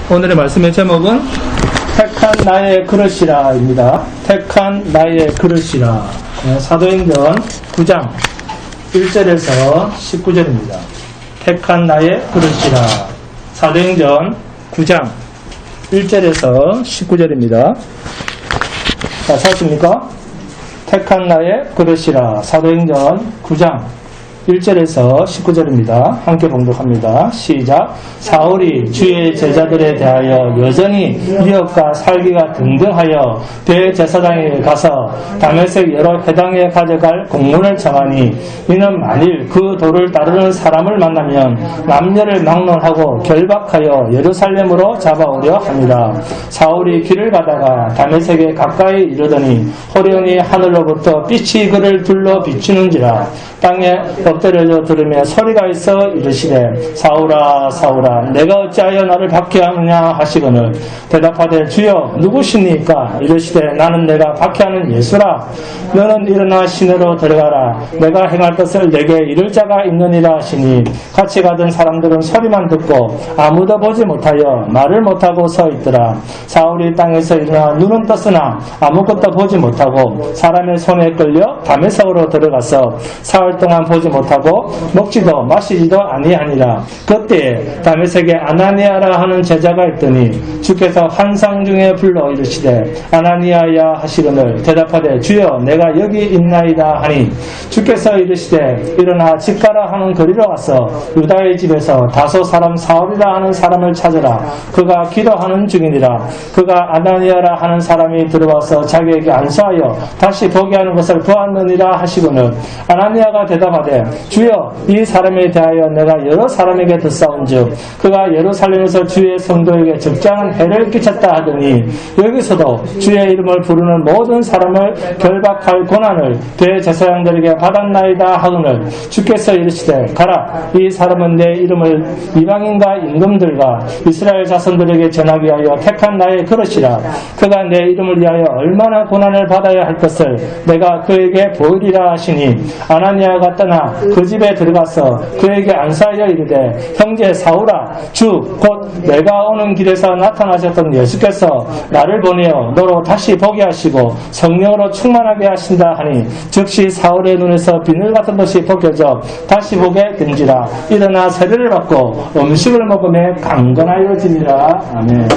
오늘의 말씀의 제목은 택한 나의 그릇이라입니다. 택한 나의 그릇이라. 사도행전 9장 1절에서 19절입니다. 택한 나의 그릇이라. 사도행전 9장 1절에서 19절입니다. 자, 찾았습니까? 택한 나의 그릇이라. 사도행전 9장 1절에서 19절입니다. 함께 봉독합니다. 시작. 사울이 주의 제자들에 대하여 여전히 위협과 살기가 등등하여 대제사장에게 가서 다메섹 여러 회당에 가져갈 공문을 청하니 이는 만일 그 도를 따르는 사람을 만나면 남녀를 막론하고 결박하여 예루살렘으로 잡아오려 합니다. 사울이 길을 가다가 다메섹에 가까이 이르더니 호련히 하늘로부터 빛이 그를 둘러 비추는지라. 땅에 엎드려져 들으며 소리가 있어 이르시되 사울아 사울아 내가 어찌하여 나를 박해하느냐 하시거늘 대답하되 주여 누구십니까? 이르시되 나는 내가 박해하는 예수라. 너는 일어나 시내로 들어가라. 내가 행할 것을 내게 이를 자가 있느니라 하시니 같이 가던 사람들은 소리만 듣고 아무도 보지 못하여 말을 못하고 서 있더라. 사울이 땅에서 일어나 눈은 떴으나 아무것도 보지 못하고 사람의 손에 끌려 다메섹으로 들어가서 사흘 동안 보지 못하고 먹지도 마시지도 아니하니라. 그때 다메섹에 아나니아라 하는 제자가 있더니 주께서 환상 중에 불러 이르시되 아나니아야 하시거늘 대답하되 주여 내가 여기 있나이다 하니 주께서 이르시되 일어나 집 가라 하는 거리로 와서 유다의 집에서 다소 사람 사울이라 하는 사람을 찾으라. 그가 기도하는 중이니라. 그가 아나니아라 하는 사람이 들어와서 자기에게 안수하여 다시 보게 하는 것을 보았느니라 하시거늘 아나니아가 대답하되 주여 이 사람에 대하여 내가 여러 사람에게 듣사온즉 그가 예루살렘에서 주의 성도에게 적잖은 해를 끼쳤다 하더니 여기서도 주의 이름을 부르는 모든 사람을 결박할 고난을 대제사장들에게 받았나이다 하거늘 주께서 이르시되 가라. 이 사람은 내 이름을 이방인과 임금들과 이스라엘 자손들에게 전하기 위하여 택한 나의 그릇이라. 그가 내 이름을 위하여 얼마나 고난을 받아야 할 것을 내가 그에게 보이리라 하시니 아나니아가 떠나 그 집에 들어가서 그에게 안수하여 이르되 형제 사울아 주 곧 내가 오는 길에서 나타나셨던 예수께서 나를 보내어 너로 다시 보게 하시고 성령으로 충만하게 하신다 하니 즉시 사울의 눈에서 비늘 같은 것이 벗겨져 다시 보게 된지라. 일어나 세례를 받고 음식을 먹으며 강건하여지니라. 아멘.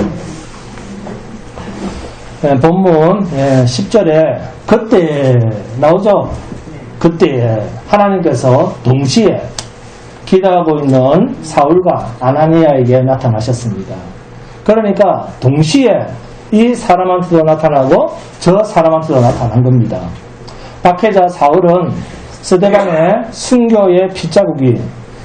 본문 10절에 그때 나오죠. 그때 하나님께서 동시에 기도하고 있는 사울과 아나니아에게 나타나셨습니다. 그러니까 동시에 이 사람한테도 나타나고 저 사람한테도 나타난 겁니다. 박해자 사울은 스데반의 순교의 핏자국이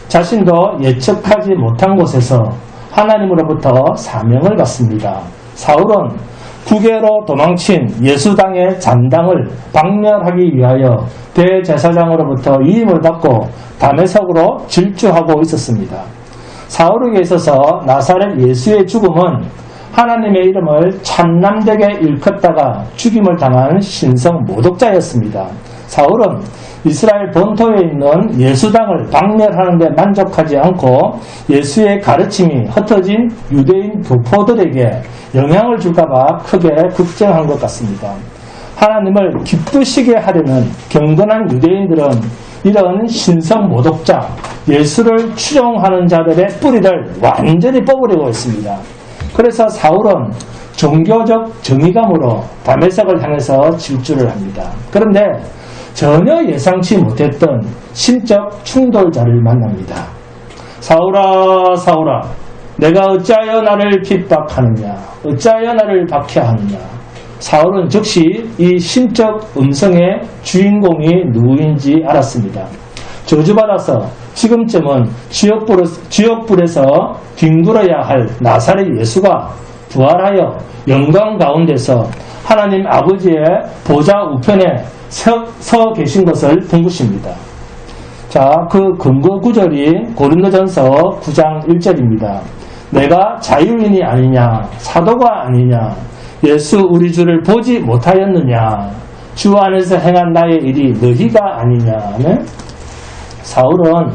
자신도 예측하지 못한 곳에서 하나님으로부터 사명을 받습니다. 사울은 국외로 도망친 예수당의 잔당을 박멸하기 위하여 대제사장으로부터 위임을 받고 다메섹으로 질주하고 있었습니다. 사울에게 있어서 나사렛 예수의 죽음은 하나님의 이름을 참남되게 일컫다가 죽임을 당한 신성 모독자였습니다. 사울은 이스라엘 본토에 있는 예수당을 박멸하는 데 만족하지 않고 예수의 가르침이 흩어진 유대인 교포들에게 영향을 줄까봐 크게 걱정한 것 같습니다. 하나님을 기쁘시게 하려는 경건한 유대인들은 이런 신성 모독자, 예수를 추종하는 자들의 뿌리를 완전히 뽑으려고 했습니다. 그래서 사울은 종교적 정의감으로 다메섹을 향해서 질주를 합니다. 그런데 전혀 예상치 못했던 심적 충돌자를 만납니다. 사울아 사울아 내가 어찌하여 나를 핍박하느냐 어찌하여 나를 박해하느냐. 사울은 즉시 이 심적 음성의 주인공이 누구인지 알았습니다. 저주받아서 지금쯤은 지옥불에서 뒹굴어야 할 나사렛 예수가 부활하여 영광 가운데서 하나님 아버지의 보좌 우편에 서 계신 것을 본 것입니다. 자, 그 근거 구절이 고린도전서 9장 1절입니다. 내가 자유인이 아니냐 사도가 아니냐 예수 우리 주를 보지 못하였느냐 주 안에서 행한 나의 일이 너희가 아니냐. 네? 사울은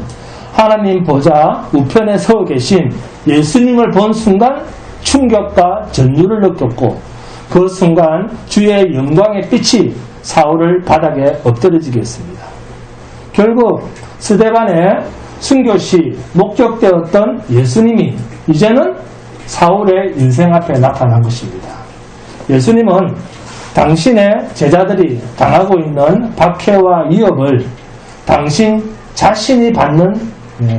하나님 보좌 우편에 서 계신 예수님을 본 순간 충격과 전율을 느꼈고 그 순간 주의 영광의 빛이 사울을 바닥에 엎드려지게 했습니다. 결국 스데반의 순교시 목격되었던 예수님이 이제는 사울의 인생 앞에 나타난 것입니다. 예수님은 당신의 제자들이 당하고 있는 박해와 위협을 당신 자신이 받는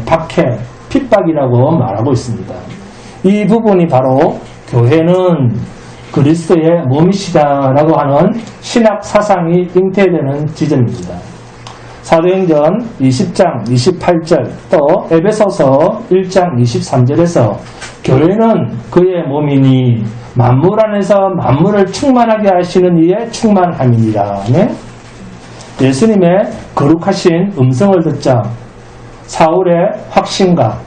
박해, 핍박이라고 말하고 있습니다. 이 부분이 바로 교회는 그리스도의 몸이시다라고 하는 신학 사상이 잉태되는 지점입니다. 사도행전 20장 28절 또 에베소서 1장 23절에서 교회는 그의 몸이니 만물 안에서 만물을 충만하게 하시는 이의 충만함이니라. 네? 예수님의 거룩하신 음성을 듣자 사울의 확신과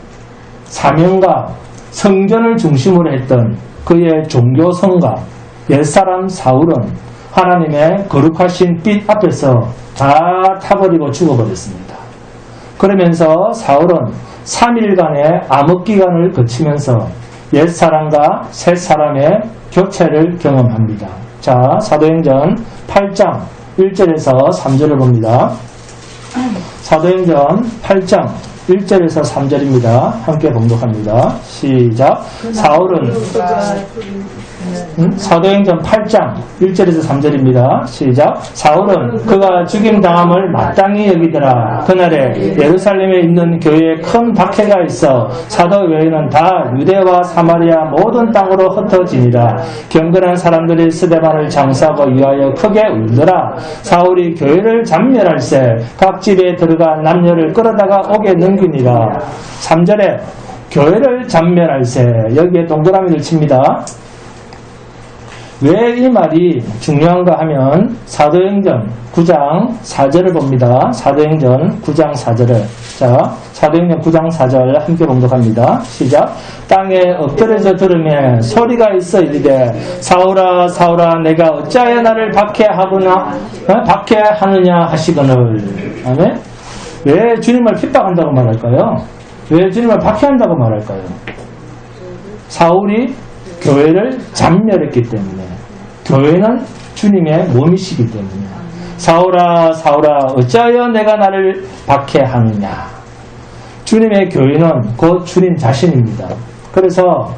사명과 성전을 중심으로 했던 그의 종교성과 옛사람 사울은 하나님의 거룩하신 빛 앞에서 다 타버리고 죽어버렸습니다. 그러면서 사울은 3일간의 암흑기간을 거치면서 옛사람과 새사람의 교체를 경험합니다. 자, 사도행전 8장 1절에서 3절을 봅니다. 사도행전 8장 1절에서 3절입니다. 함께 봉독합니다. 시작. 사울은 사도행전 8장 1절에서 3절입니다. 시작. 사울은 그가 죽임당함을 마땅히 여기더라. 그날에 예루살렘에 있는 교회에 큰 박해가 있어 사도 외에는 다 유대와 사마리아 모든 땅으로 흩어지니라. 경건한 사람들이 스데반을 장사하고 위하여 크게 울더라. 사울이 교회를 잔멸할세 각 집에 들어가 남녀를 끌어다가 옥에 넘기니라. 3절에 교회를 잔멸할세, 여기에 동그라미를 칩니다. 왜 이 말이 중요한가 하면 사도행전 9장 4절을 봅니다. 사도행전 9장 4절을. 자, 사도행전 9장 4절 함께 봉독합니다. 시작. 땅에 엎드려져 들으면 소리가 있어 이르되 사울아 사울아 내가 어찌하여 나를 박해하느냐 하시거늘. 아멘. 왜 주님을 핍박한다고 말할까요? 왜 주님을 박해한다고 말할까요? 사울이 교회를 잔멸했기 때문에, 교회는 주님의 몸이시기 때문에. 사울아 사울아 어찌하여 내가 나를 박해하느냐. 주님의 교회는 곧 주님 자신입니다. 그래서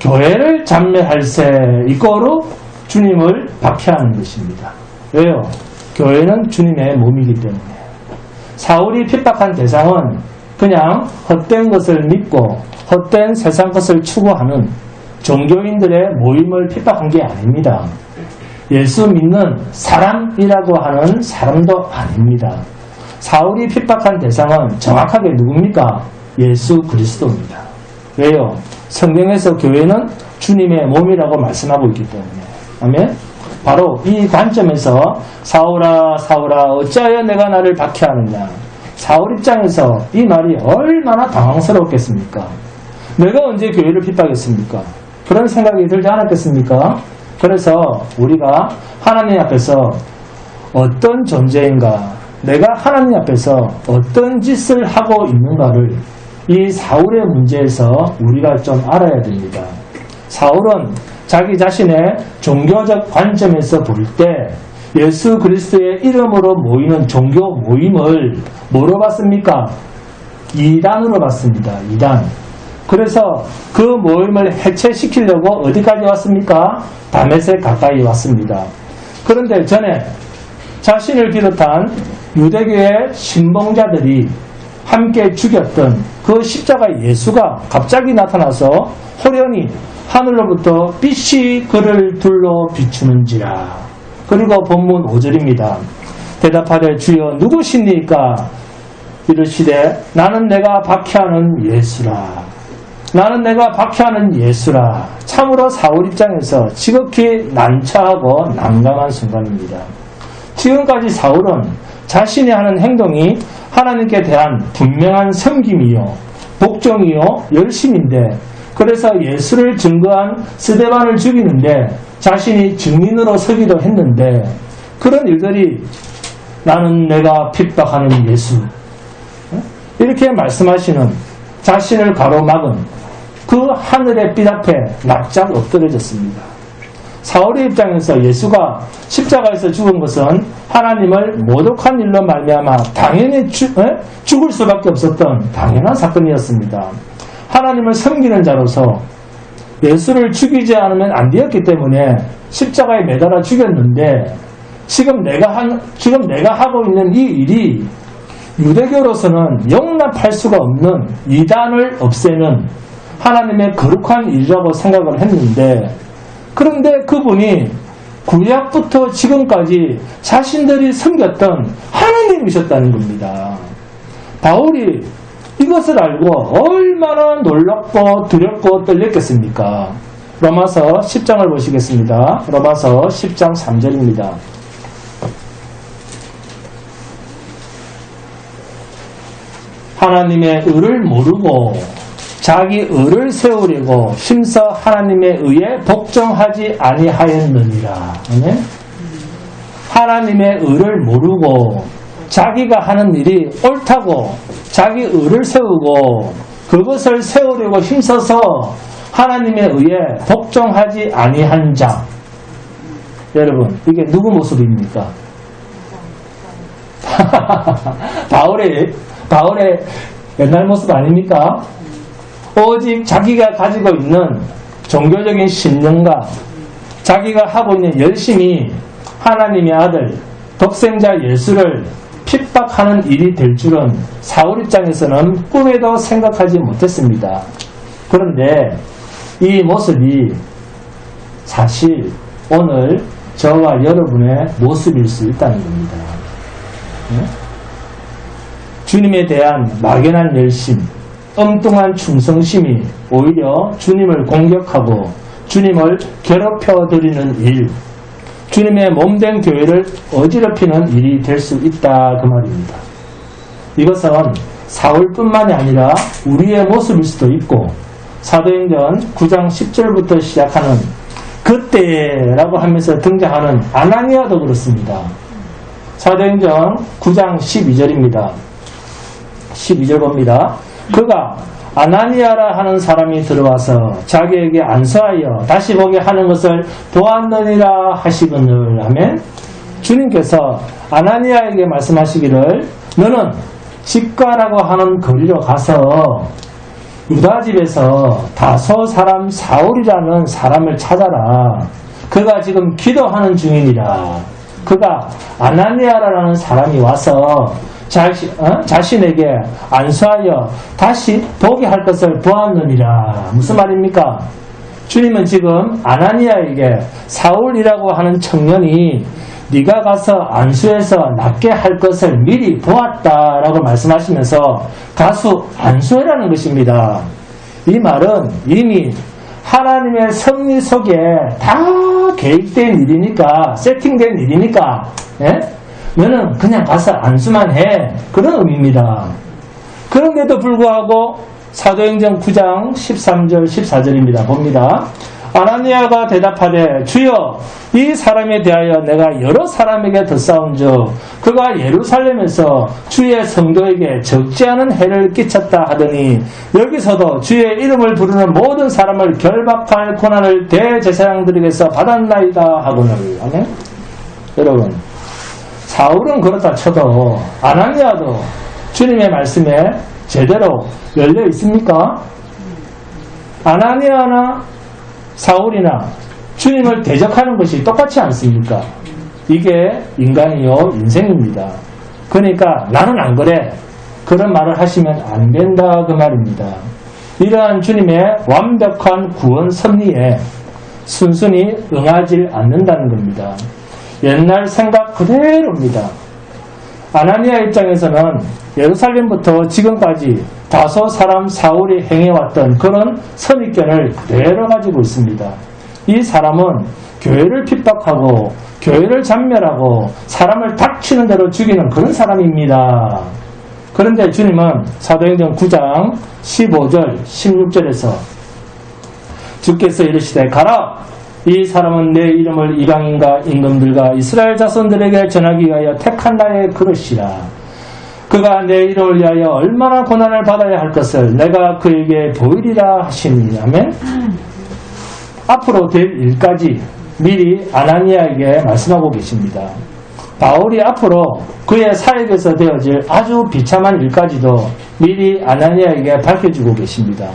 교회를 잔멸할세 이거로 주님을 박해하는 것입니다. 왜요? 교회는 주님의 몸이기 때문에. 사울이 핍박한 대상은 그냥 헛된 것을 믿고 헛된 세상 것을 추구하는 종교인들의 모임을 핍박한 게 아닙니다. 예수 믿는 사람이라고 하는 사람도 아닙니다. 사울이 핍박한 대상은 정확하게 누굽니까? 예수 그리스도입니다. 왜요? 성경에서 교회는 주님의 몸이라고 말씀하고 있기 때문에. 아멘? 바로 이 관점에서 사울아 사울아 어찌하여 내가 나를 박해하느냐. 사울 입장에서 이 말이 얼마나 당황스럽겠습니까? 내가 언제 교회를 핍박했습니까? 그런 생각이 들지 않았겠습니까? 그래서 우리가 하나님 앞에서 어떤 존재인가, 내가 하나님 앞에서 어떤 짓을 하고 있는가를 이 사울의 문제에서 우리가 좀 알아야 됩니다. 사울은 자기 자신의 종교적 관점에서 볼 때 예수 그리스도의 이름으로 모이는 종교 모임을 뭐로 봤습니까? 이단으로 봤습니다. 이단. 그래서 그 모임을 해체시키려고 어디까지 왔습니까? 다메섹 가까이 왔습니다. 그런데 전에 자신을 비롯한 유대교의 신봉자들이 함께 죽였던 그 십자가 예수가 갑자기 나타나서 호련히 하늘로부터 빛이 그를 둘러 비추는지라. 그리고 본문 5절입니다. 대답하되 주여 누구십니까? 이르시되 나는 내가 박해하는 예수라. 나는 내가 박해하는 예수라. 참으로 사울 입장에서 지극히 난처하고 난감한 순간입니다. 지금까지 사울은 자신이 하는 행동이 하나님께 대한 분명한 섬김이요 복종이요 열심인데, 그래서 예수를 증거한 스데반을 죽이는데 자신이 증인으로 서기도 했는데, 그런 일들이 나는 내가 핍박하는 예수, 이렇게 말씀하시는 자신을 가로막은 그 하늘의 빛 앞에 납작 엎드려졌습니다. 사울의 입장에서 예수가 십자가에서 죽은 것은 하나님을 모독한 일로 말미암아 당연히 죽을 수밖에 없었던 당연한 사건이었습니다. 하나님을 섬기는 자로서 예수를 죽이지 않으면 안 되었기 때문에 십자가에 매달아 죽였는데 지금 내가 하고 있는 이 일이 유대교로서는 용납할 수가 없는 이단을 없애는 하나님의 거룩한 일이라고 생각을 했는데, 그런데 그분이 구약부터 지금까지 자신들이 섬겼던 하나님이셨다는 겁니다. 바울이 이것을 알고 얼마나 놀랍고 두렵고 떨렸겠습니까? 로마서 10장을 보시겠습니다. 로마서 10장 3절입니다. 하나님의 의를 모르고 자기 의를 세우려고 힘써 하나님의 의에 복종하지 아니하였느니라. 하나님의 의를 모르고 자기가 하는 일이 옳다고 자기 의를 세우고 그것을 세우려고 힘써서 하나님의 의에 복종하지 아니한 자. 여러분, 이게 누구 모습입니까? 바울의 옛날 모습 아닙니까? 오직 자기가 가지고 있는 종교적인 신념과 자기가 하고 있는 열심히 하나님의 아들 독생자 예수를 핍박하는 일이 될 줄은 사울 입장에서는 꿈에도 생각하지 못했습니다. 그런데 이 모습이 사실 오늘 저와 여러분의 모습일 수 있다는 겁니다. 주님에 대한 막연한 열심, 엉뚱한 충성심이 오히려 주님을 공격하고 주님을 괴롭혀드리는 일, 주님의 몸된 교회를 어지럽히는 일이 될 수 있다 그 말입니다. 이것은 사울뿐만이 아니라 우리의 모습일 수도 있고 사도행전 9장 10절부터 시작하는 그때라고 하면서 등장하는 아나니아도 그렇습니다. 사도행전 9장 12절입니다. 12절 봅니다. 그가 아나니아라 하는 사람이 들어와서 자기에게 안수하여 다시 보게 하는 것을 보았느니라 하시거늘 하면 주님께서 아나니아에게 말씀하시기를 너는 직과라고 하는 거리로 가서 유다 집에서 다소 사람 사울이라는 사람을 찾아라. 그가 지금 기도하는 중이니라. 그가 아나니아라는 사람이 와서 자신에게 안수하여 다시 보게 할 것을 보았느니라. 무슨 말입니까? 주님은 지금 아나니아에게 사울이라고 하는 청년이 네가 가서 안수해서 낫게 할 것을 미리 보았다라고 말씀하시면서 가서 안수해라는 것입니다. 이 말은 이미 하나님의 섭리 속에 다 계획된 일이니까, 세팅된 일이니까, 너는 그냥 가서 안수만 해. 그런 의미입니다. 그런데도 불구하고 사도행전 9장 13절 14절입니다. 봅니다. 아나니아가 대답하되 주여 이 사람에 대하여 내가 여러 사람에게 듣사온즉 그가 예루살렘에서 주의 성도에게 적지 않은 해를 끼쳤다 하더니 여기서도 주의 이름을 부르는 모든 사람을 결박할 고난을 대제사장들에게서 받았나이다 하거늘. 아멘. 여러분, 사울은 그렇다 쳐도 아나니아도 주님의 말씀에 제대로 열려 있습니까? 아나니아나 사울이나 주님을 대적하는 것이 똑같지 않습니까? 이게 인간이요 인생입니다. 그러니까 나는 안 그래. 그런 말을 하시면 안 된다 그 말입니다. 이러한 주님의 완벽한 구원 섭리에 순순히 응하지 않는다는 겁니다. 옛날 생각 그대로입니다. 아나니아 입장에서는 예루살렘부터 지금까지 다소 사람 사울이 행해왔던 그런 선입견을 그대로 가지고 있습니다. 이 사람은 교회를 핍박하고 교회를 잔멸하고 사람을 닥치는 대로 죽이는 그런 사람입니다. 그런데 주님은 사도행전 9장 15절 16절에서 주께서 이르시되 가라! 이 사람은 내 이름을 이방인과 임금들과 이스라엘 자손들에게 전하기 위하여 택한 나의 그릇이라. 그가 내 이를 위하여 얼마나 고난을 받아야 할 것을 내가 그에게 보이리라 하시니 하면 앞으로 될 일까지 미리 아나니아에게 말씀하고 계십니다. 바울이 앞으로 그의 사역에서 되어질 아주 비참한 일까지도 미리 아나니아에게 밝혀주고 계십니다.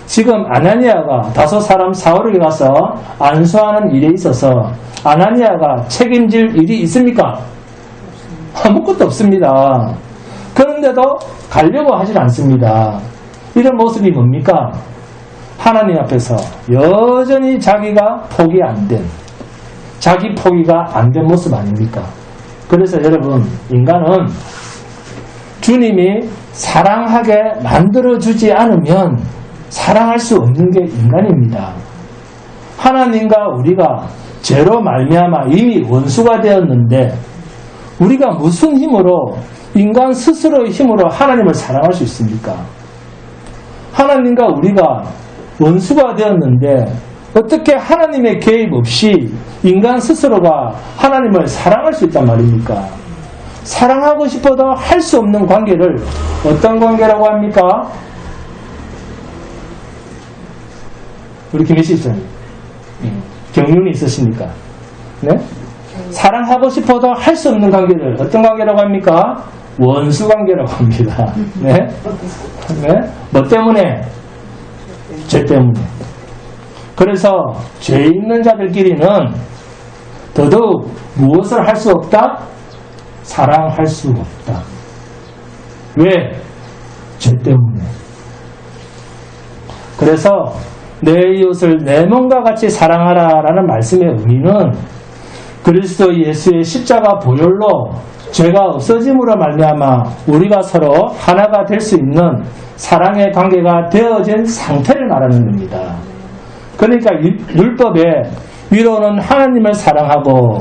지금 아나니아가 다소 사람 사울에게 가서 안수하는 일에 있어서 아나니아가 책임질 일이 있습니까? 아무것도 없습니다. 그런데도 가려고 하질 않습니다. 이런 모습이 뭡니까? 하나님 앞에서 여전히 자기가 포기 안 된, 자기 포기가 안 된 모습 아닙니까? 그래서 여러분, 인간은 주님이 사랑하게 만들어주지 않으면 사랑할 수 없는 게 인간입니다. 하나님과 우리가 죄로 말미암아 이미 원수가 되었는데 우리가 무슨 힘으로, 인간 스스로의 힘으로 하나님을 사랑할 수 있습니까? 하나님과 우리가 원수가 되었는데 어떻게 하나님의 개입 없이 인간 스스로가 하나님을 사랑할 수 있단 말입니까? 사랑하고 싶어도 할 수 없는 관계를 어떤 관계라고 합니까? 우리 김혜씨 있잖아요. 경륜이 있으십니까? 네? 사랑하고 싶어도 할 수 없는 관계를 어떤 관계라고 합니까? 원수 관계라고 합니다. 네? 네? 뭐 때문에? 죄 때문에. 그래서 죄 있는 자들끼리는 더더욱 무엇을 할 수 없다? 사랑할 수 없다. 왜? 죄 때문에. 그래서 내 이웃을 내 몸과 같이 사랑하라라는 말씀의 의미는 그리스도 예수의 십자가 보혈로 죄가 없어짐으로 말미암아 우리가 서로 하나가 될 수 있는 사랑의 관계가 되어진 상태를 말하는 겁니다. 그러니까 율법에 위로는 하나님을 사랑하고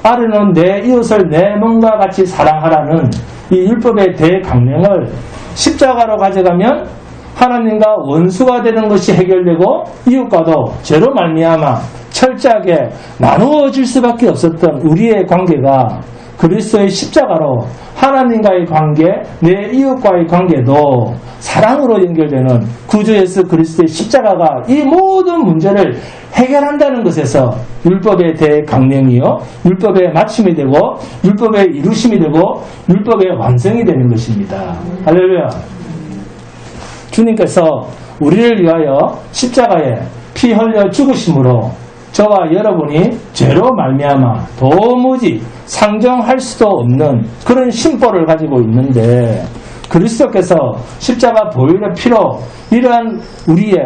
아래는 내 이웃을 내 몸과 같이 사랑하라는 이 율법의 대강령을 십자가로 가져가면 하나님과 원수가 되는 것이 해결되고 이웃과도 죄로 말미암아 철저하게 나누어질 수밖에 없었던 우리의 관계가 그리스도의 십자가로 하나님과의 관계, 내 이웃과의 관계도 사랑으로 연결되는 구주 예수 그리스도의 십자가가 이 모든 문제를 해결한다는 것에서 율법의 대강령이요, 율법의 마침이 되고 율법의 이루심이 되고 율법의 완성이 되는 것입니다. 할렐루야. 주님께서 우리를 위하여 십자가에 피 흘려 죽으심으로 저와 여러분이 죄로 말미암아 도무지 상정할 수도 없는 그런 심보를 가지고 있는데 그리스도께서 십자가 보혈의 피로 이러한 우리의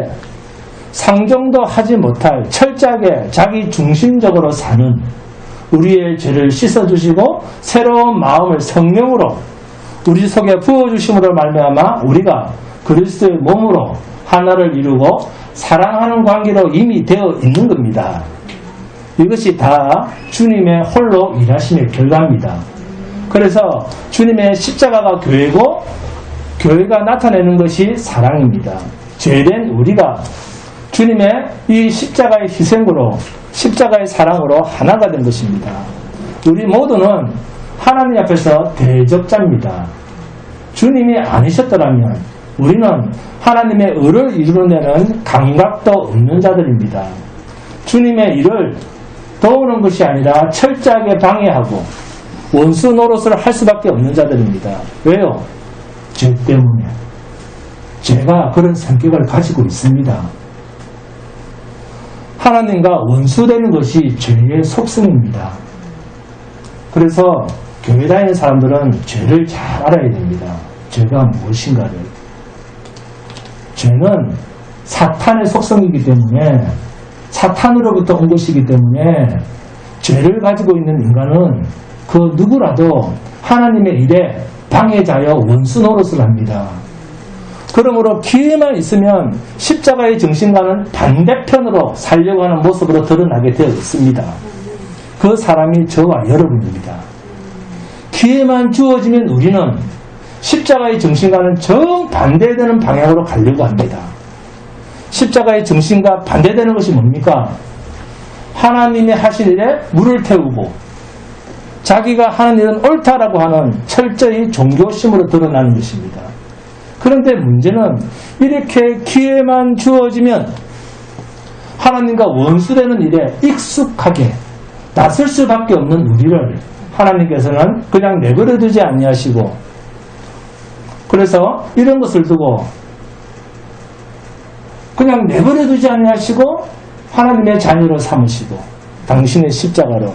상정도 하지 못할 철저하게 자기 중심적으로 사는 우리의 죄를 씻어주시고 새로운 마음을 성령으로 우리 속에 부어주심으로 말미암아 우리가 그리스도의 몸으로 하나를 이루고 사랑하는 관계로 이미 되어 있는 겁니다. 이것이 다 주님의 홀로 일하심의 결과입니다. 그래서 주님의 십자가가 교회고 교회가 나타내는 것이 사랑입니다. 죄된 우리가 주님의 이 십자가의 희생으로 십자가의 사랑으로 하나가 된 것입니다. 우리 모두는 하나님 앞에서 대적자입니다. 주님이 아니셨더라면 우리는 하나님의 의를 이루는 감각도 없는 자들입니다. 주님의 일을 도우는 것이 아니라 철저하게 방해하고 원수 노릇을 할 수밖에 없는 자들입니다. 왜요? 죄 때문에. 죄가 그런 성격을 가지고 있습니다. 하나님과 원수되는 것이 죄의 속성입니다. 그래서 교회 다니는 사람들은 죄를 잘 알아야 됩니다. 죄가 무엇인가를. 죄는 사탄의 속성이기 때문에 사탄으로부터 온 것이기 때문에 죄를 가지고 있는 인간은 그 누구라도 하나님의 일에 방해자여 원수 노릇을 합니다. 그러므로 기회만 있으면 십자가의 정신과는 반대편으로 살려고 하는 모습으로 드러나게 되어 있습니다. 그 사람이 저와 여러분입니다. 기회만 주어지면 우리는 십자가의 정신과는 정반대되는 방향으로 가려고 합니다. 십자가의 정신과 반대되는 것이 뭡니까? 하나님의 하신 일에 물을 태우고 자기가 하는 일은 옳다라고 하는 철저히 종교심으로 드러나는 것입니다. 그런데 문제는 이렇게 기회만 주어지면 하나님과 원수되는 일에 익숙하게 나설 수밖에 없는 우리를 하나님께서는 그냥 내버려 두지 아니하시고, 그래서 이런 것을 두고 그냥 내버려 두지 아니하시고 하나님의 자녀로 삼으시고 당신의 십자가로,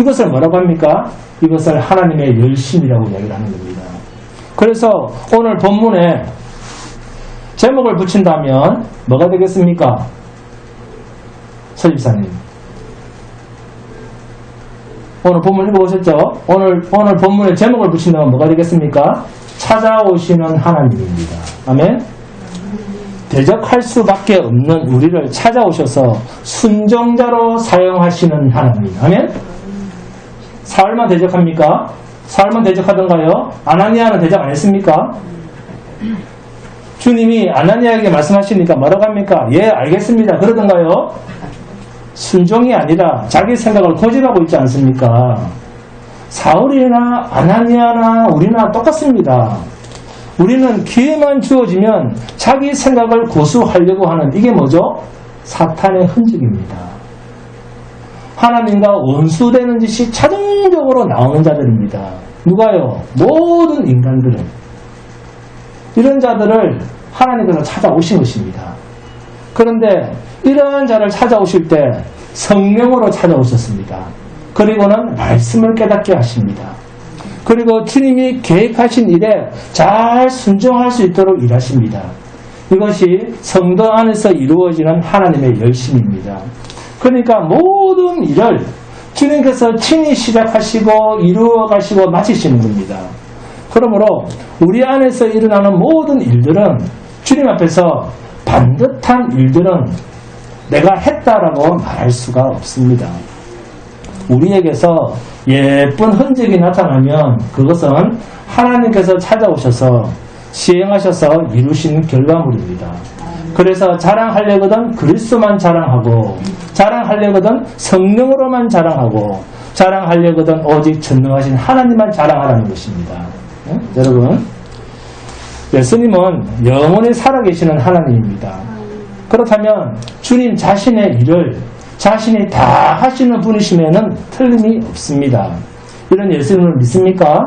이것을 뭐라고 합니까? 이것을 하나님의 열심이라고 이야기를 하는 겁니다. 그래서 오늘 본문에 제목을 붙인다면 뭐가 되겠습니까? 서집사님, 오늘 본문 읽어보셨죠? 오늘 본문에 제목을 붙인다면 뭐가 되겠습니까? 찾아오시는 하나님입니다. 아멘? 대적할 수밖에 없는 우리를 찾아오셔서 순종자로 사용하시는 하나님. 아멘? 사울만 대적합니까? 사울만 대적하던가요? 아나니아는 대적 안 했습니까? 주님이 아나니아에게 말씀하시니까 뭐라고 합니까? 예, 알겠습니다. 그러던가요? 순종이 아니라 자기 생각을 고집하고 있지 않습니까? 사울이나 아나니아나 우리나 똑같습니다. 우리는 기회만 주어지면 자기 생각을 고수하려고 하는, 이게 뭐죠? 사탄의 흔적입니다. 하나님과 원수되는 짓이 자동적으로 나오는 자들입니다. 누가요? 모든 인간들은. 이런 자들을 하나님께서 찾아오신 것입니다. 그런데 이러한 자를 찾아오실 때 성령으로 찾아오셨습니다. 그리고는 말씀을 깨닫게 하십니다. 그리고 주님이 계획하신 일에 잘 순종할 수 있도록 일하십니다. 이것이 성도 안에서 이루어지는 하나님의 열심입니다. 그러니까 모든 일을 주님께서 친히 시작하시고 이루어가시고 마치시는 겁니다. 그러므로 우리 안에서 일어나는 모든 일들은 주님 앞에서 반듯한 일들은 내가 했다라고 말할 수가 없습니다. 우리에게서 예쁜 흔적이 나타나면 그것은 하나님께서 찾아오셔서 시행하셔서 이루신 결과물입니다. 그래서 자랑하려거든 그리스도만 자랑하고, 자랑하려거든 성령으로만 자랑하고, 자랑하려거든 오직 전능하신 하나님만 자랑하라는 것입니다. 네? 여러분, 예수님은 영원히 살아계시는 하나님입니다. 그렇다면 주님 자신의 일을 자신이 다 하시는 분이시면은 틀림이 없습니다. 이런 예수님을 믿습니까?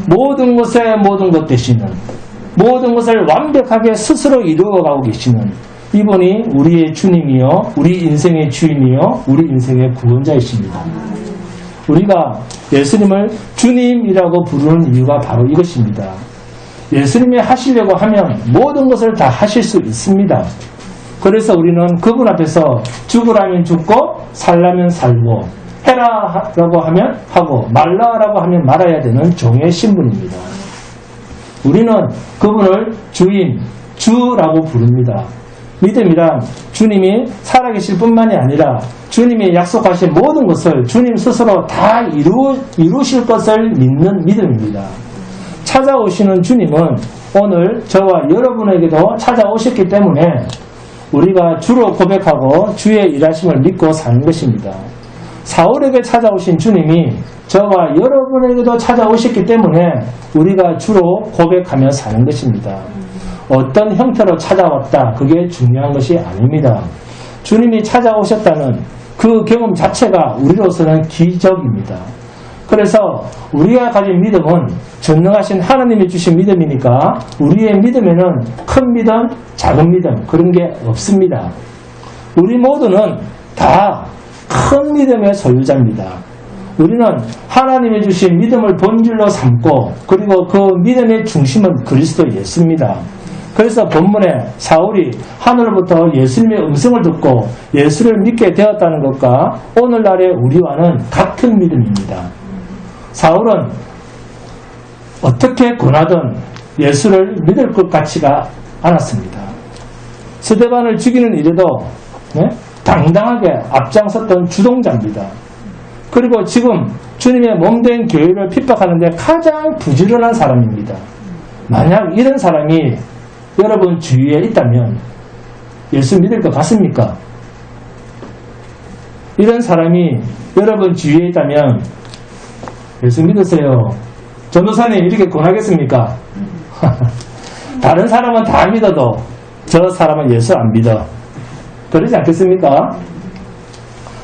모든 것에 모든 것 되시는, 모든 것을 완벽하게 스스로 이루어가고 계시는 이분이 우리의 주님이요, 우리 인생의 주인이요, 우리 인생의 구원자이십니다. 우리가 예수님을 주님이라고 부르는 이유가 바로 이것입니다. 예수님이 하시려고 하면 모든 것을 다 하실 수 있습니다. 그래서 우리는 그분 앞에서 죽으라면 죽고 살라면 살고, 해라라고 하면 하고 말라라고 하면 말아야 되는 종의 신분입니다. 우리는 그분을 주인, 주라고 부릅니다. 믿음이란 주님이 살아계실 뿐만이 아니라 주님이 약속하신 모든 것을 주님 스스로 다 이루실 것을 믿는 믿음입니다. 찾아오시는 주님은 오늘 저와 여러분에게도 찾아오셨기 때문에 우리가 주로 고백하고 주의 일하심을 믿고 사는 것입니다. 사울에게 찾아오신 주님이 저와 여러분에게도 찾아오셨기 때문에 우리가 주로 고백하며 사는 것입니다. 어떤 형태로 찾아왔다, 그게 중요한 것이 아닙니다. 주님이 찾아오셨다는 그 경험 자체가 우리로서는 기적입니다. 그래서 우리가 가진 믿음은 전능하신 하나님이 주신 믿음이니까 우리의 믿음에는 큰 믿음, 작은 믿음 그런 게 없습니다. 우리 모두는 다 큰 믿음의 소유자입니다. 우리는 하나님이 주신 믿음을 본질로 삼고, 그리고 그 믿음의 중심은 그리스도 예수입니다. 그래서 본문에 사울이 하늘로부터 예수님의 음성을 듣고 예수를 믿게 되었다는 것과 오늘날의 우리와는 같은 믿음입니다. 사울은 어떻게 권하든 예수를 믿을 것 같지가 않았습니다. 스데반을 죽이는 일에도 당당하게 앞장섰던 주동자입니다. 그리고 지금 주님의 몸된 교회를 핍박하는데 가장 부지런한 사람입니다. 만약 이런 사람이 여러분 주위에 있다면 예수 믿을 것 같습니까? 이런 사람이 여러분 주위에 있다면 예수 믿으세요. 전도사님 이렇게 권하겠습니까? 다른 사람은 다 믿어도 저 사람은 예수 안 믿어. 그러지 않겠습니까?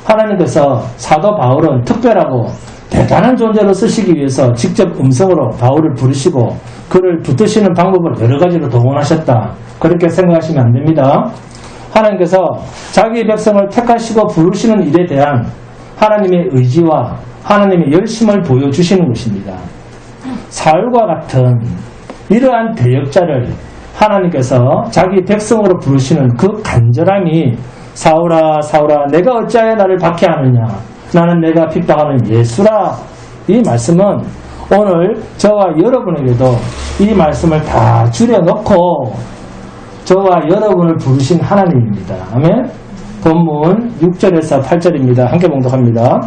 하나님께서 사도 바울은 특별하고 대단한 존재로 쓰시기 위해서 직접 음성으로 바울을 부르시고 그를 붙드시는 방법을 여러 가지로 동원하셨다. 그렇게 생각하시면 안 됩니다. 하나님께서 자기 백성을 택하시고 부르시는 일에 대한 하나님의 의지와 하나님의 열심을 보여주시는 것입니다. 사울과 같은 이러한 대역자를 하나님께서 자기 백성으로 부르시는 그 간절함이 사울아 사울아 내가 어찌하여 나를 박해하느냐 나는 내가 핍박하는 예수라. 이 말씀은 오늘 저와 여러분에게도 이 말씀을 다 줄여놓고 저와 여러분을 부르신 하나님입니다. 아멘. 본문 6절에서 8절입니다. 함께 봉독합니다.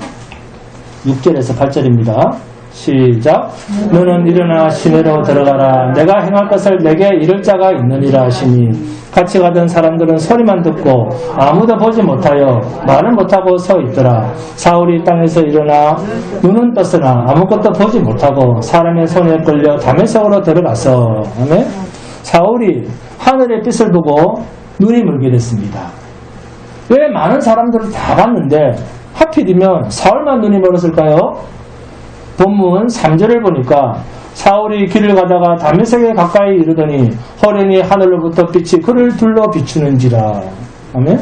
6절에서 8절입니다. 시작. 너는 일어나 시내로 들어가라. 내가 행할 것을 내게 이를 자가 있느니라 하시니 같이 가던 사람들은 소리만 듣고 아무도 보지 못하여 말을 못하고 서 있더라. 사울이 땅에서 일어나 눈은 떴으나 아무것도 보지 못하고 사람의 손에 끌려 다메섹으로 들어가서 아멘. 사울이 하늘의 빛을 보고 눈이 멀게 됐습니다. 왜 많은 사람들을 다 봤는데 하필이면 사울만 눈이 멀었을까요? 본문 3절을 보니까 사울이 길을 가다가 다메섹에 가까이 이르더니 호련히 하늘로부터 빛이 그를 둘러 비추는지라. 아멘.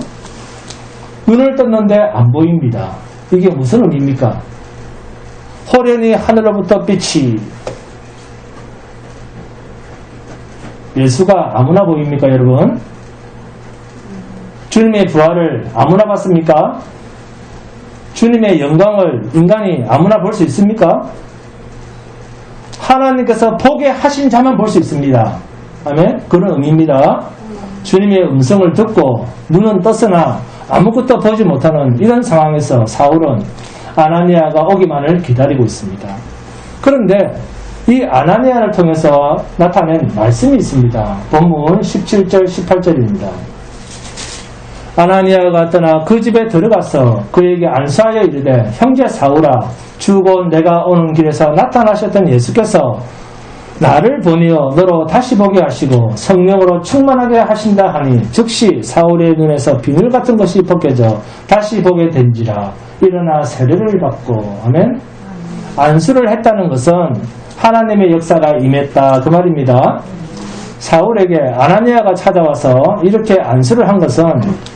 눈을 떴는데 안 보입니다. 이게 무슨 의미입니까? 호련히 하늘로부터 빛이. 예수가 아무나 보입니까, 여러분? 주님의 부활을 아무나 봤습니까? 주님의 영광을 인간이 아무나 볼 수 있습니까? 하나님께서 보게 하신 자만 볼 수 있습니다. 아멘? 그런 의미입니다. 주님의 음성을 듣고 눈은 떴으나 아무것도 보지 못하는 이런 상황에서 사울은 아나니아가 오기만을 기다리고 있습니다. 그런데 이 아나니아를 통해서 나타낸 말씀이 있습니다. 본문 17절 18절입니다. 아나니아가 떠나 그 집에 들어가서 그에게 안수하여 이르되 형제 사울아 주고 내가 오는 길에서 나타나셨던 예수께서 나를 보내어 너로 다시 보게 하시고 성령으로 충만하게 하신다 하니 즉시 사울의 눈에서 비늘 같은 것이 벗겨져 다시 보게 된지라. 일어나 세례를 받고 아멘. 안수를 했다는 것은 하나님의 역사가 임했다 그 말입니다. 사울에게 아나니아가 찾아와서 이렇게 안수를 한 것은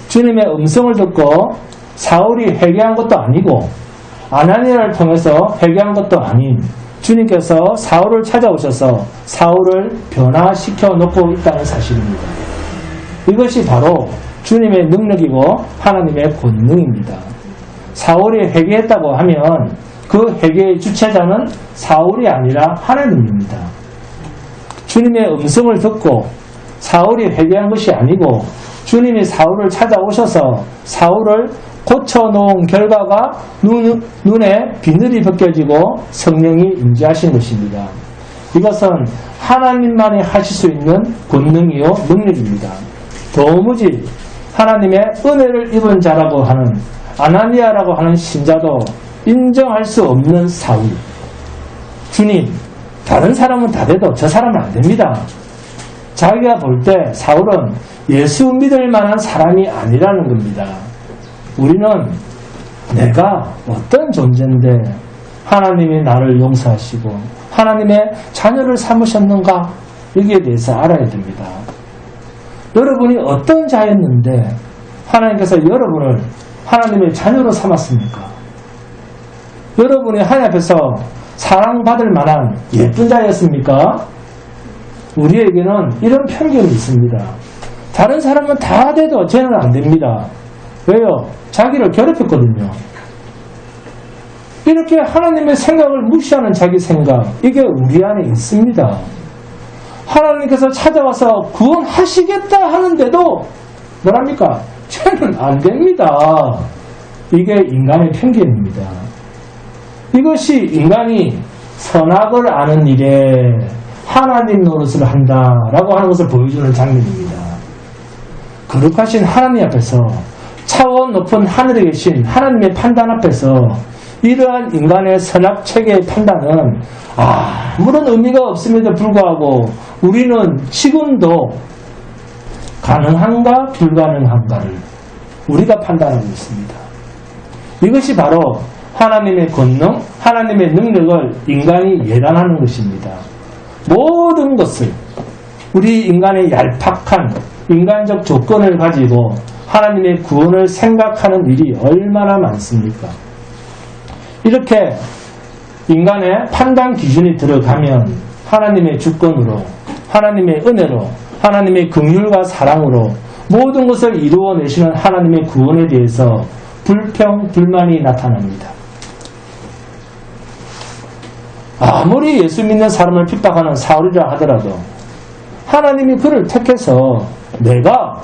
주님의 음성을 듣고 사울이 회개한 것도 아니고 아나니아를 통해서 회개한 것도 아닌 주님께서 사울을 찾아오셔서 사울을 변화시켜 놓고 있다는 사실입니다. 이것이 바로 주님의 능력이고 하나님의 권능입니다. 사울이 회개했다고 하면 그 회개의 주체자는 사울이 아니라 하나님입니다. 주님의 음성을 듣고 사울이 회개한 것이 아니고 주님이 사울을 찾아오셔서 사울을 고쳐놓은 결과가 눈에 비늘이 벗겨지고 성령이 임재하신 것입니다. 이것은 하나님만이 하실 수 있는 권능이요 능력입니다. 도무지 하나님의 은혜를 입은 자라고 하는 아나니아라고 하는 신자도 인정할 수 없는 사울. 주님, 다른 사람은 다 돼도 저 사람은 안 됩니다. 자기가 볼 때 사울은 예수 믿을 만한 사람이 아니라는 겁니다. 우리는 내가 어떤 존재인데 하나님이 나를 용서하시고 하나님의 자녀를 삼으셨는가 여기에 대해서 알아야 됩니다. 여러분이 어떤 자였는데 하나님께서 여러분을 하나님의 자녀로 삼았습니까? 여러분이 하나님 앞에서 사랑받을 만한 예쁜 자였습니까? 우리에게는 이런 편견이 있습니다. 다른 사람은 다 돼도 쟤는 안 됩니다. 왜요? 자기를 괴롭혔거든요. 이렇게 하나님의 생각을 무시하는 자기 생각, 이게 우리 안에 있습니다. 하나님께서 찾아와서 구원하시겠다 하는데도 뭐랍니까? 쟤는 안 됩니다. 이게 인간의 편견입니다. 이것이 인간이 선악을 아는 일에 하나님 노릇을 한다라고 하는 것을 보여주는 장면입니다. 거룩하신 하나님 앞에서 차원 높은 하늘에 계신 하나님의 판단 앞에서 이러한 인간의 선악체계의 판단은 아무런 의미가 없음에도 불구하고 우리는 지금도 가능한가 불가능한가를 우리가 판단하고 있습니다. 이것이 바로 하나님의 권능, 하나님의 능력을 인간이 예단하는 것입니다. 모든 것을 우리 인간의 얄팍한 인간적 조건을 가지고 하나님의 구원을 생각하는 일이 얼마나 많습니까? 이렇게 인간의 판단 기준이 들어가면 하나님의 주권으로, 하나님의 은혜로, 하나님의 긍휼과 사랑으로 모든 것을 이루어내시는 하나님의 구원에 대해서 불평, 불만이 나타납니다. 아무리 예수 믿는 사람을 핍박하는 사울이라 하더라도 하나님이 그를 택해서 내가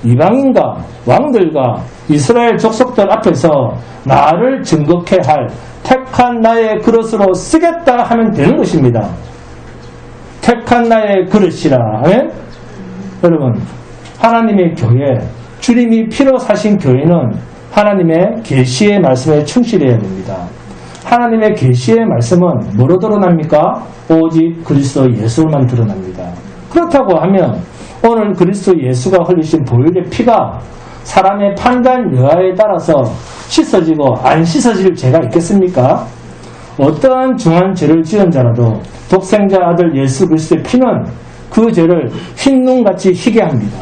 이방인과 왕들과 이스라엘 족속들 앞에서 나를 증거케 할 택한 나의 그릇으로 쓰겠다 하면 되는 것입니다. 택한 나의 그릇이라. 아멘? 여러분, 하나님의 교회, 주님이 피로 사신 교회는 하나님의 계시의 말씀에 충실해야 됩니다. 하나님의 계시의 말씀은 뭐로 드러납니까? 오직 그리스도 예수만 드러납니다. 그렇다고 하면 오늘 그리스도 예수가 흘리신 보혈의 피가 사람의 판단 여하에 따라서 씻어지고 안 씻어질 죄가 있겠습니까? 어떠한 중한 죄를 지은 자라도 독생자 아들 예수 그리스도의 피는 그 죄를 흰눈같이 희게 합니다.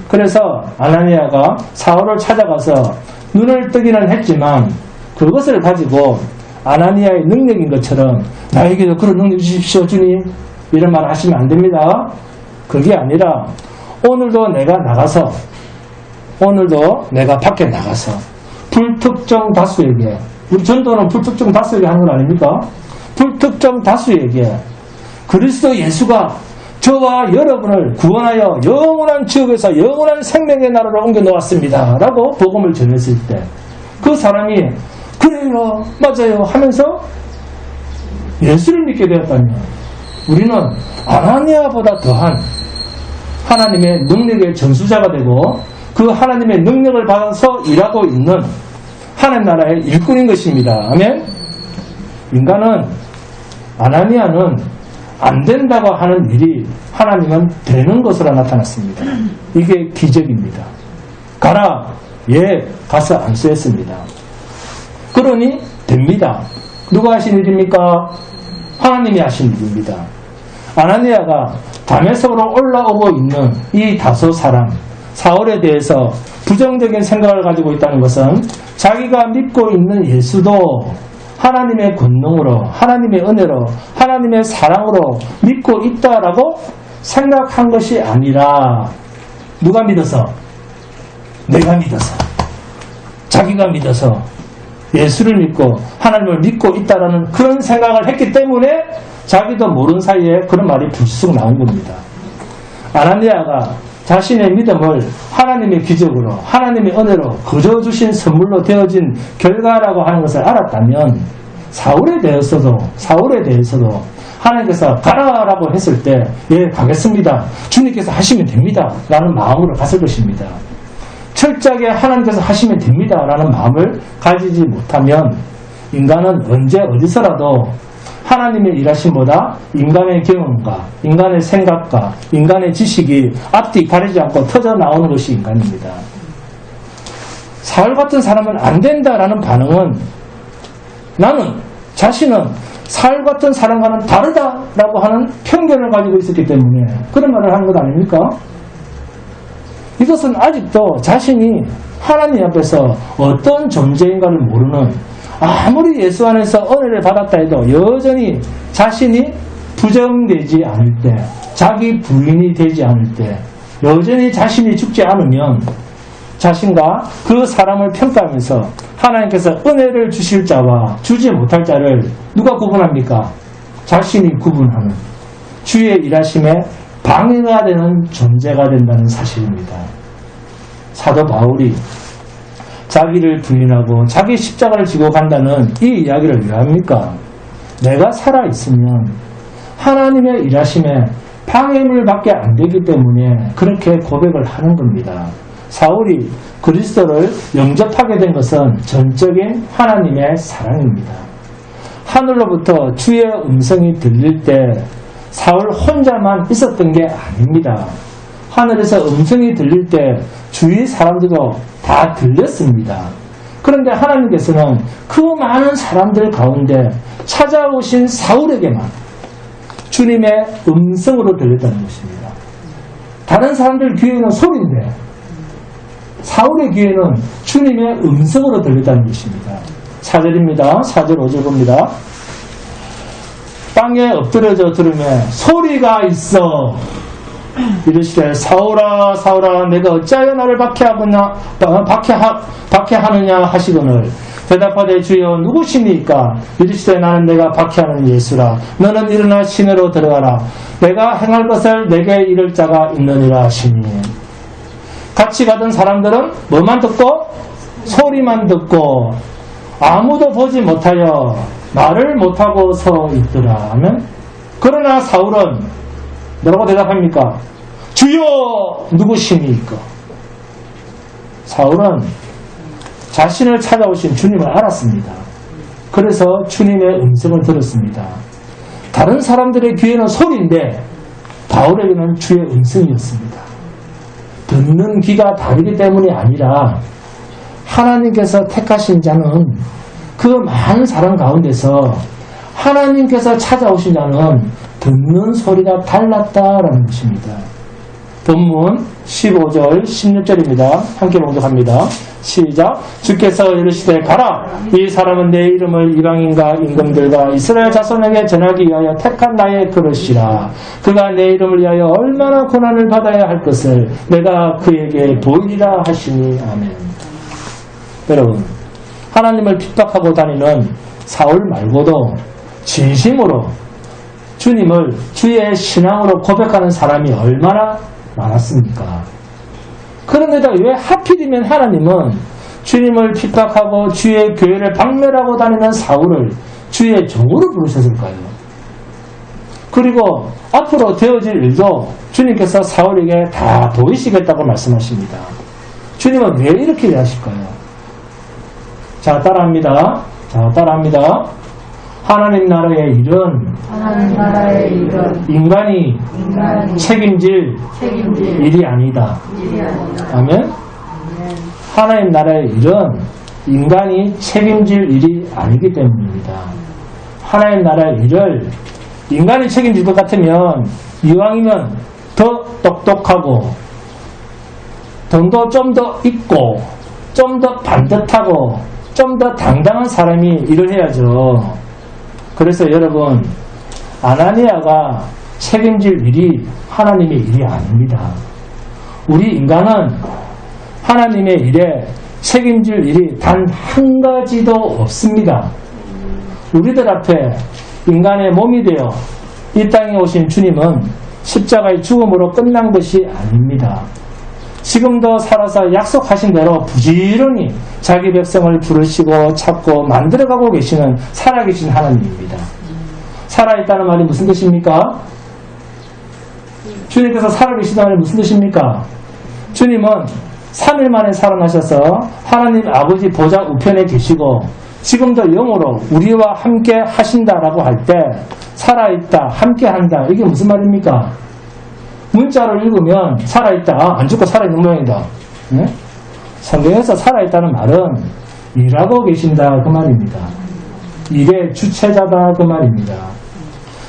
그래서 아나니아가 사울을 찾아가서 눈을 뜨기는 했지만 그것을 가지고 아나니아의 능력인 것처럼 나에게도 그런 능력 주십시오 주님, 이런 말 하시면 안 됩니다. 그게 아니라 오늘도 내가 밖에 나가서 불특정 다수에게, 우리 전도는 불특정 다수에게 하는 건 아닙니까? 불특정 다수에게 그리스도 예수가 저와 여러분을 구원하여 영원한 지옥에서 영원한 생명의 나라로 옮겨 놓았습니다 라고 복음을 전했을 때 그 사람이 그래요, 맞아요 하면서 예수를 믿게 되었다면 우리는 아나니아보다 더한 하나님의 능력의 전수자가 되고 그 하나님의 능력을 받아서 일하고 있는 하나님 나라의 일꾼인 것입니다. 아멘? 인간은, 아나니아는 안 된다고 하는 일이 하나님은 되는 것으로 나타났습니다. 이게 기적입니다. 가라, 예, 가서 안수했습니다. 그러니 됩니다. 누가 하신 일입니까? 하나님이 하신 일입니다. 아나니아가 다메섹으로 올라오고 있는 이 다소 사람, 사울에 대해서 부정적인 생각을 가지고 있다는 것은 자기가 믿고 있는 예수도 하나님의 권능으로, 하나님의 은혜로, 하나님의 사랑으로 믿고 있다라고 생각한 것이 아니라 누가 믿어서? 내가 믿어서, 자기가 믿어서 예수를 믿고 하나님을 믿고 있다라는 그런 생각을 했기 때문에 자기도 모르는 사이에 그런 말이 불쑥 나온 겁니다. 아나니아가 자신의 믿음을 하나님의 기적으로, 하나님의 은혜로 거저 주신 선물로 되어진 결과라고 하는 것을 알았다면 사울에 대해서도 하나님께서 가라라고 했을 때 예, 가겠습니다, 주님께서 하시면 됩니다 라는 마음으로 갔을 것입니다. 철저하게 하나님께서 하시면 됩니다 라는 마음을 가지지 못하면 인간은 언제 어디서라도 하나님의 일하심보다 인간의 경험과 인간의 생각과 인간의 지식이 앞뒤 가리지 않고 터져 나오는 것이 인간입니다. 사울 같은 사람은 안 된다라는 반응은 자신은 사울 같은 사람과는 다르다라고 하는 편견을 가지고 있었기 때문에 그런 말을 한 것 아닙니까? 이것은 아직도 자신이 하나님 앞에서 어떤 존재인가를 모르는, 아무리 예수 안에서 은혜를 받았다 해도 여전히 자신이 부정되지 않을 때, 자기 부인이 되지 않을 때, 여전히 자신이 죽지 않으면 자신과 그 사람을 평가하면서 하나님께서 은혜를 주실 자와 주지 못할 자를 누가 구분합니까? 자신이 구분하는, 주의 일하심에 방해가 되는 존재가 된다는 사실입니다. 사도 바울이 자기를 부인하고 자기 십자가를 지고 간다는 이 이야기를 왜 합니까? 내가 살아있으면 하나님의 일하심에 방해물밖에 안 되기 때문에 그렇게 고백을 하는 겁니다. 사울이 그리스도를 영접하게 된 것은 전적인 하나님의 사랑입니다. 하늘로부터 주의 음성이 들릴 때 사울 혼자만 있었던 게 아닙니다. 하늘에서 음성이 들릴 때 주위 사람들도 다 들렸습니다. 그런데 하나님께서는 그 많은 사람들 가운데 찾아오신 사울에게만 주님의 음성으로 들렸다는 것입니다. 다른 사람들 귀에는 소리인데 사울의 귀에는 주님의 음성으로 들렸다는 것입니다. 4절입니다. 4절 5절 봅니다. 땅에 엎드려져 들으며 소리가 있어 이르시되 사울아 사울아 내가 어찌하여 나를 박해하느냐 하시거늘 대답하되 주여 누구시니까 이르시되 나는 내가 박해하는 예수라 너는 일어나 시내로 들어가라 내가 행할 것을 내게 이를 자가 있느니라 하시니 같이 가던 사람들은 뭐만 듣고 소리만 듣고 아무도 보지 못하여 말을 못하고 서 있더라 하면 그러나 사울은 뭐라고 대답합니까? 주여 누구시니까? 사울은 자신을 찾아오신 주님을 알았습니다. 그래서 주님의 음성을 들었습니다. 다른 사람들의 귀에는 소리인데 바울에게는 주의 음성이었습니다. 듣는 귀가 다르기 때문이 아니라 하나님께서 택하신 자는 그 많은 사람 가운데서 하나님께서 찾아오신 자는 듣는 소리가 달랐다라는 것입니다. 본문 15절 16절입니다. 함께 봉독합니다. 시작. 주께서 이르시되 가라 이 사람은 내 이름을 이방인과 임금들과 이스라엘 자손에게 전하기 위하여 택한 나의 그릇이라 그가 내 이름을 위하여 얼마나 고난을 받아야 할 것을 내가 그에게 보이리라 하시니 아멘. 여러분 하나님을 핍박하고 다니는 사울 말고도 진심으로 주님을 주의 신앙으로 고백하는 사람이 얼마나 많았습니까? 그런데다 왜 하필이면 하나님은 주님을 핍박하고 주의 교회를 박멸하고 다니는 사울을 주의 종으로 부르셨을까요? 그리고 앞으로 되어질 일도 주님께서 사울에게 다 보이시겠다고 말씀하십니다. 주님은 왜 이렇게 하실까요? 자, 따라합니다. 하나님 나라의 일은 인간이 책임질 일이 아니다. 아멘. 하나님 나라의 일은 인간이 책임질 일이 아니기 때문입니다. 하나님 나라의 일을 인간이 책임질 것 같으면 이왕이면 더 똑똑하고 돈도 좀 더 있고 좀 더 반듯하고 좀 더 당당한 사람이 일을 해야죠. 그래서 여러분 아나니아가 책임질 일이 하나님의 일이 아닙니다. 우리 인간은 하나님의 일에 책임질 일이 단 한 가지도 없습니다. 우리들 앞에 인간의 몸이 되어 이 땅에 오신 주님은 십자가의 죽음으로 끝난 것이 아닙니다. 지금도 살아서 약속하신 대로 부지런히 자기 백성을 부르시고 찾고 만들어가고 계시는 살아계신 하나님입니다. 살아있다는 말이 무슨 뜻입니까? 주님께서 살아계시다는 말이 무슨 뜻입니까? 주님은 3일 만에 살아나셔서 하나님 아버지 보좌 우편에 계시고 지금도 영으로 우리와 함께 하신다라고 할 때 살아있다, 함께 한다 이게 무슨 말입니까? 문자를 읽으면 살아있다, 안 죽고 살아있는 모양이다. 네? 성경에서 살아있다는 말은 일하고 계신다 그 말입니다. 일의 주체자다 그 말입니다.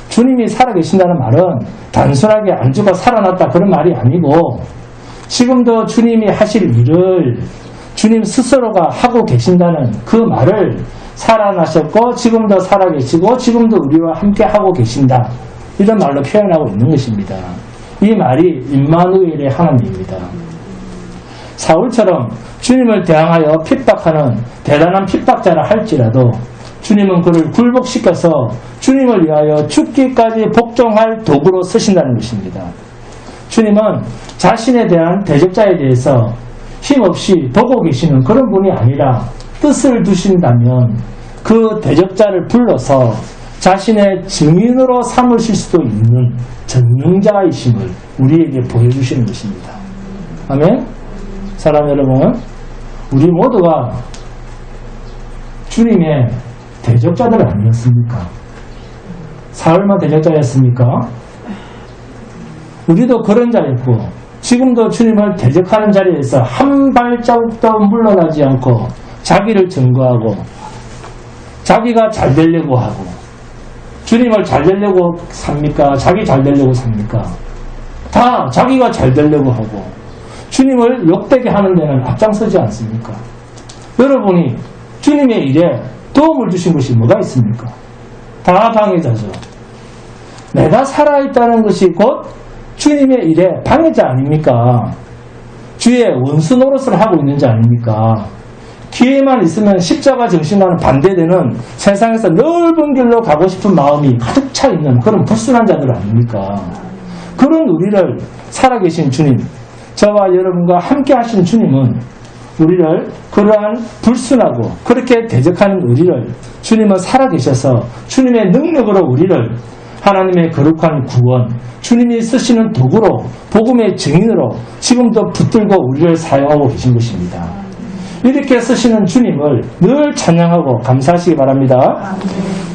주님이 살아계신다는 말은 단순하게 안 죽어 살아났다 그런 말이 아니고 지금도 주님이 하실 일을 주님 스스로가 하고 계신다는 그 말을 살아나셨고 지금도 살아계시고 지금도 우리와 함께 하고 계신다 이런 말로 표현하고 있는 것입니다. 이 말이 임마누엘의 하나님입니다. 사울처럼 주님을 대항하여 핍박하는 대단한 핍박자라 할지라도 주님은 그를 굴복시켜서 주님을 위하여 죽기까지 복종할 도구로 쓰신다는 것입니다. 주님은 자신에 대한 대적자에 대해서 힘없이 보고 계시는 그런 분이 아니라 뜻을 두신다면 그 대적자를 불러서 자신의 증인으로 삼으실 수도 있는 전능자이심을 우리에게 보여주시는 것입니다. 아멘? 사랑 여러분, 우리 모두가 주님의 대적자들 아니었습니까? 사울만 대적자였습니까? 우리도 그런 자였고 지금도 주님을 대적하는 자리에서 한 발자국도 물러나지 않고 자기를 증거하고 자기가 잘 되려고 하고 주님을 잘 되려고 삽니까? 자기 잘 되려고 삽니까? 다 자기가 잘 되려고 하고 주님을 욕되게 하는 데는 앞장서지 않습니까? 여러분이 주님의 일에 도움을 주신 것이 뭐가 있습니까? 다 방해자죠. 내가 살아있다는 것이 곧 주님의 일에 방해자 아닙니까? 주의 원수 노릇을 하고 있는 자 아닙니까? 기회만 있으면 십자가 정신과는 반대되는 세상에서 넓은 길로 가고 싶은 마음이 가득 차 있는 그런 불순한 자들 아닙니까? 그런 우리를 살아계신 주님, 저와 여러분과 함께 하신 주님은 우리를 그러한 불순하고 그렇게 대적하는 우리를 주님은 살아계셔서 주님의 능력으로 우리를 하나님의 거룩한 구원, 주님이 쓰시는 도구로 복음의 증인으로 지금도 붙들고 우리를 사용하고 계신 것입니다. 이렇게 쓰시는 주님을 늘 찬양하고 감사하시기 바랍니다.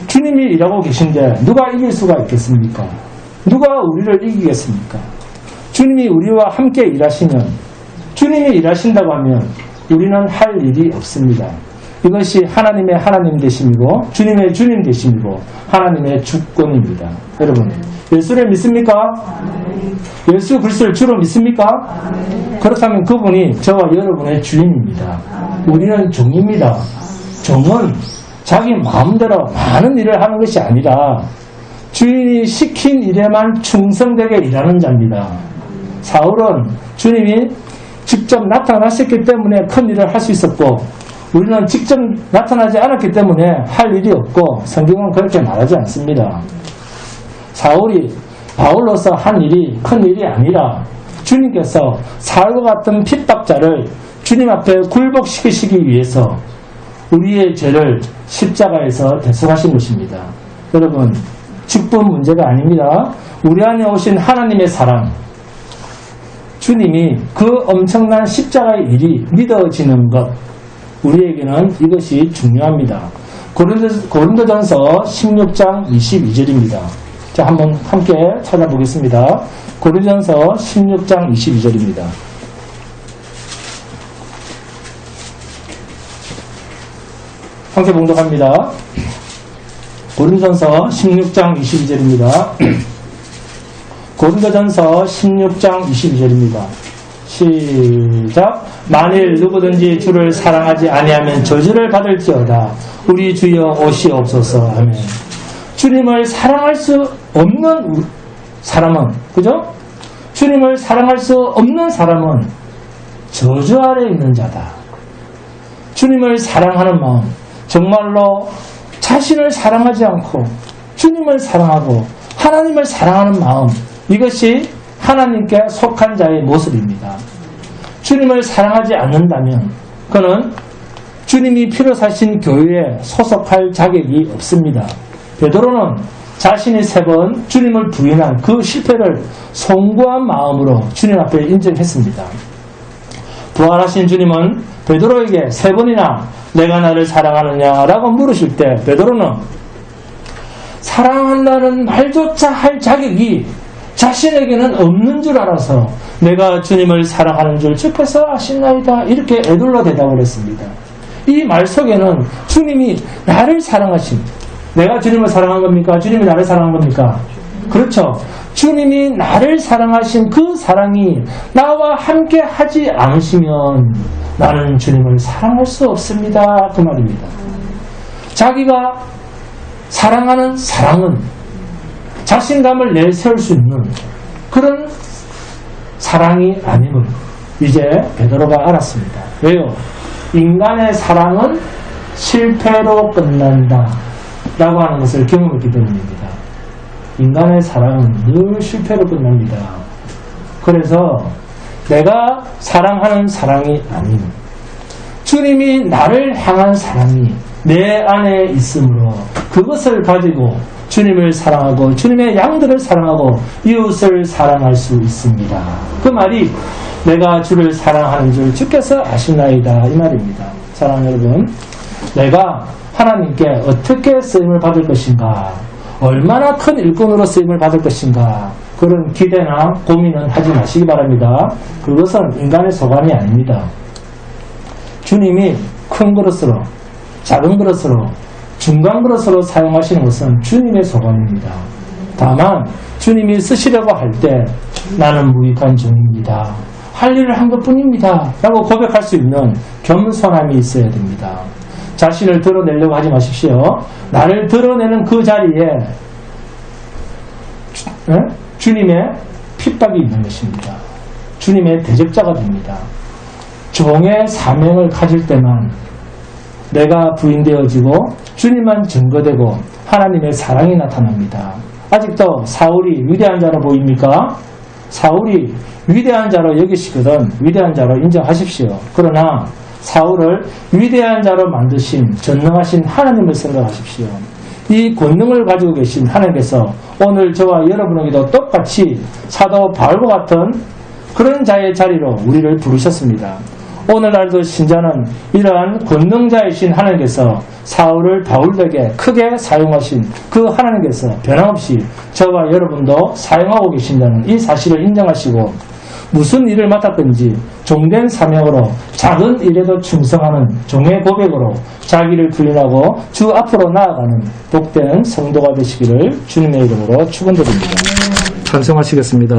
주님이 일하고 계신데 누가 이길 수가 있겠습니까? 누가 우리를 이기겠습니까? 주님이 우리와 함께 일하시면, 주님이 일하신다고 하면 우리는 할 일이 없습니다. 이것이 하나님의 하나님 되심이고 주님의 주님 되심이고 하나님의 주권입니다. 여러분, 예수를 믿습니까? 예수 그리스도를 주로 믿습니까? 그렇다면 그분이 저와 여러분의 주인입니다. 우리는 종입니다. 종은 자기 마음대로 많은 일을 하는 것이 아니라 주인이 시킨 일에만 충성되게 일하는 자입니다. 사울은 주님이 직접 나타나셨기 때문에 큰 일을 할 수 있었고 우리는 직접 나타나지 않았기 때문에 할 일이 없고 성경은 그렇게 말하지 않습니다. 사울이 바울로서 한 일이 큰 일이 아니라 주님께서 사울과 같은 핍박자를 주님 앞에 굴복시키시기 위해서 우리의 죄를 십자가에서 대속하신 것입니다. 여러분, 직분 문제가 아닙니다. 우리 안에 오신 하나님의 사랑, 주님이 그 엄청난 십자가의 일이 믿어지는 것, 우리에게는 이것이 중요합니다. 고린도전서 16장 22절입니다. 자, 한번 함께 찾아보겠습니다. 고린도전서 16장 22절입니다. 함께 봉독합니다. 고린도전서 16장 22절입니다. 고린도전서 16장 22절입니다. 시작. 만일 누구든지 주를 사랑하지 아니하면 저주를 받을지어다. 우리 주여 오시옵소서. 아멘. 주님을 사랑할 수 없는 사람은, 그죠? 주님을 사랑할 수 없는 사람은 저주 아래 있는 자다. 주님을 사랑하는 마음, 정말로 자신을 사랑하지 않고 주님을 사랑하고 하나님을 사랑하는 마음, 이것이 하나님께 속한 자의 모습입니다. 주님을 사랑하지 않는다면 그는 주님이 피로 사신 교회에 소속할 자격이 없습니다. 베드로는 자신이 3번 주님을 부인한 그 실패를 송구한 마음으로 주님 앞에 인정했습니다. 부활하신 주님은 베드로에게 3번이나 내가 나를 사랑하느냐라고 물으실 때 베드로는 사랑한다는 말조차 할 자격이 자신에게는 없는 줄 알아서 내가 주님을 사랑하는 줄 주께서 아시나이다, 이렇게 애둘러 대답을 했습니다. 이 말 속에는 주님이 나를 사랑하심, 내가 주님을 사랑한 겁니까? 주님이 나를 사랑한 겁니까? 그렇죠. 주님이 나를 사랑하신 그 사랑이 나와 함께 하지 않으시면 나는 주님을 사랑할 수 없습니다, 그 말입니다. 자기가 사랑하는 사랑은 자신감을 내세울 수 있는 그런 사랑이 아님을 이제 베드로가 알았습니다. 왜요? 인간의 사랑은 실패로 끝난다 라고 하는 것을 경험했기 때문입니다. 인간의 사랑은 늘 실패로 끝납니다. 그래서 내가 사랑하는 사랑이 아닌 주님이 나를 향한 사랑이 내 안에 있으므로 그것을 가지고 주님을 사랑하고 주님의 양들을 사랑하고 이웃을 사랑할 수 있습니다. 그 말이 내가 주를 사랑하는 줄 주께서 아시나이다 이 말입니다. 사랑하는 여러분, 내가 하나님께 어떻게 쓰임을 받을 것인가, 얼마나 큰 일꾼으로 쓰임을 받을 것인가, 그런 기대나 고민은 하지 마시기 바랍니다. 그것은 인간의 소관이 아닙니다. 주님이 큰 그릇으로, 작은 그릇으로, 중간 그릇으로 사용하시는 것은 주님의 소관입니다. 다만 주님이 쓰시려고 할 때 나는 무익한 종입니다, 할 일을 한 것뿐입니다 라고 고백할 수 있는 겸손함이 있어야 됩니다. 자신을 드러내려고 하지 마십시오. 나를 드러내는 그 자리에 주님의 핍박이 있는 것입니다. 주님의 대적자가 됩니다. 종의 사명을 가질 때만 내가 부인되어지고 주님만 증거되고 하나님의 사랑이 나타납니다. 아직도 사울이 위대한 자로 보입니까? 사울이 위대한 자로 여기시거든 위대한 자로 인정하십시오. 그러나 사울을 위대한 자로 만드신 전능하신 하나님을 생각하십시오. 이 권능을 가지고 계신 하나님께서 오늘 저와 여러분에게도 똑같이 사도 바울과 같은 그런 자의 자리로 우리를 부르셨습니다. 오늘날도 신자는 이러한 권능자이신 하나님께서 사울을 바울에게 크게 사용하신 그 하나님께서 변함없이 저와 여러분도 사용하고 계신다는 이 사실을 인정하시고 무슨 일을 맡았든지 종된 사명으로 작은 일에도 충성하는 종의 고백으로 자기를 부인하고 주 앞으로 나아가는 복된 성도가 되시기를 주님의 이름으로 축원드립니다. 찬송하시겠습니다.